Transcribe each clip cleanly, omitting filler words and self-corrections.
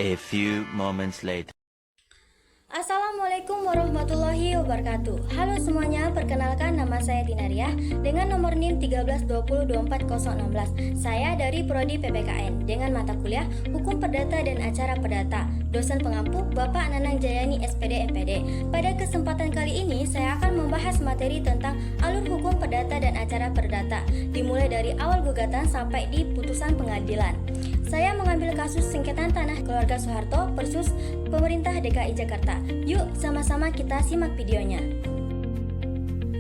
A few moments later. Assalamualaikum warahmatullahi wabarakatuh. Halo semuanya, perkenalkan nama saya Tinariah dengan nomor NIM 132424016. Saya dari Prodi PPKN dengan mata kuliah Hukum Perdata dan Acara Perdata. Dosen pengampu Bapak Nanang Jayani SPD MPD. Pada kesempatan kali ini saya akan membahas materi tentang alur hukum perdata dan acara perdata, dimulai dari awal gugatan sampai di putusan pengadilan. Saya mengambil kasus sengketa tanah keluarga Soeharto versus pemerintah DKI Jakarta. Yuk sama-sama kita simak videonya.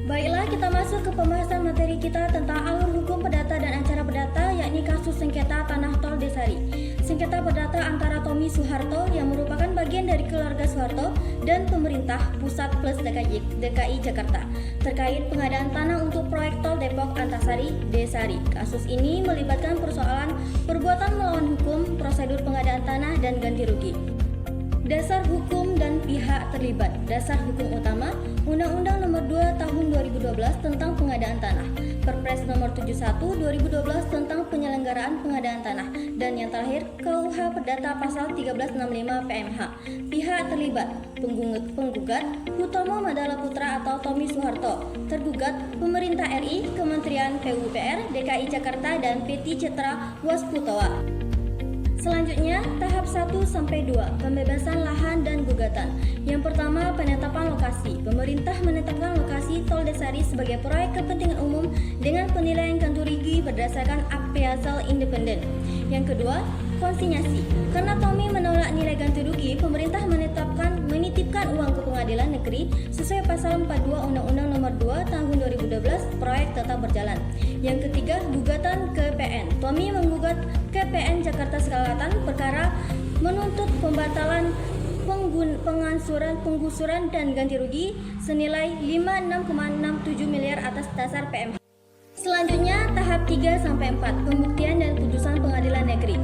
Baiklah, kita masuk ke pembahasan materi kita tentang alur hukum perdata dan acara perdata, yakni kasus sengketa tanah tol Desari. Sengketa perdata antara Tommy Soeharto yang merupakan bagian dari keluarga Soeharto dan pemerintah pusat plus DKI Jakarta terkait pengadaan tanah untuk proyek tol Depok Antasari Desari. Kasus ini melibatkan persoalan perbuatan melawan hukum, prosedur pengadaan tanah dan ganti rugi. Dasar hukum dan pihak terlibat. Dasar hukum utama Undang-Undang Nomor 2 Tahun 2012 tentang pengadaan tanah, Perpres Nomor 71 2012 tentang penyelenggaraan pengadaan tanah, dan yang terakhir KUH Perdata Pasal 1365 PMH. Pihak terlibat: penggugat Hutomo Madala Putra atau Tommy Soeharto, tergugat pemerintah RI, Kementerian PUPR, DKI Jakarta, dan PT Citra Wasputoa. Selanjutnya, tahap 1-2, pembebasan lahan dan gugatan. Yang pertama, penetapan lokasi. Pemerintah menetapkan lokasi tol Desari sebagai proyek kepentingan umum dengan penilaian ganti rugi berdasarkan appraisal independen. Yang kedua, konsinyasi. Karena Tommy menolak nilai ganti rugi, pemerintah menitipkan uang ke pengadilan negeri sesuai pasal 42 Undang-Undang Nomor 2 Tahun 2012, proyek tetap berjalan. Yang ketiga, gugatan ke PN. Tommy menggugat ke PN Jakarta Selatan perkara menuntut pembatalan penggusuran dan ganti rugi senilai 56,67 miliar atas dasar PMH. Selanjutnya, tahap 3-4, pembuktian dan putusan pengadilan negeri.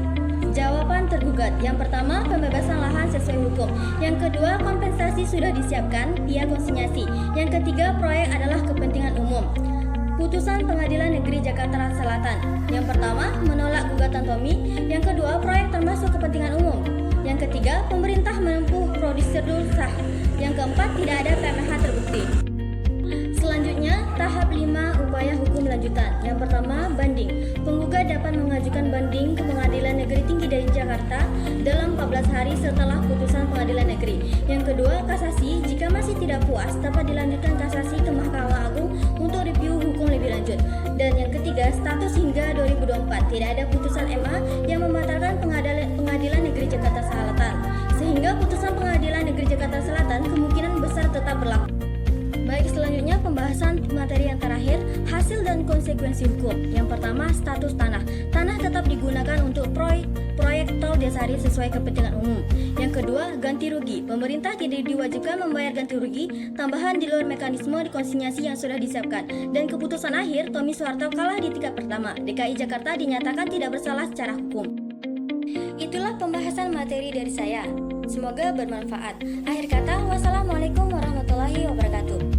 Jawaban tergugat. Yang pertama, pembebasan lahan sesuai hukum. Yang kedua, kompensasi sudah disiapkan via konsinyasi. Yang ketiga, proyek adalah kepentingan umum. Putusan Pengadilan Negeri Jakarta Selatan. Yang pertama, menolak gugatan Tommy. Yang kedua, proyek termasuk kepentingan umum. Yang ketiga, pemerintah menempuh prosedur sah. Yang keempat, tidak ada PMH terbukti. Selanjutnya, tahap 5, upaya hukum lanjutan. Yang pertama, banding. Penggugat dapat mengajukan banding ke Pengadilan Negeri Tinggi dari Jakarta dalam 14 hari setelah putusan Pengadilan Negeri. Yang kedua, kasasi. Jika masih tidak puas, dapat dilanjutkan kasasi ke Mahkamah Agung untuk review hukum lebih lanjut. Dan yang ketiga, status hingga 2024. Tidak ada putusan MA yang membatalkan Pengadilan Negeri Jakarta Selatan, sehingga putusan Pengadilan Negeri Jakarta Selatan kemungkinan besar tetap berlaku. Baik, selanjutnya pembahasan materi yang terakhir, hasil dan konsekuensi hukum. Yang pertama, status tanah. Tanah tetap digunakan untuk proyek tol Desari sesuai kepentingan umum. Yang kedua, ganti rugi. Pemerintah tidak diwajibkan membayar ganti rugi tambahan di luar mekanisme konsinyasi yang sudah disiapkan. Dan keputusan akhir, Tommy Soeharto kalah di tingkat pertama. DKI Jakarta dinyatakan tidak bersalah secara hukum. Itulah pembahasan materi dari saya. Semoga bermanfaat. Akhir kata, wassalamualaikum warahmatullahi wabarakatuh.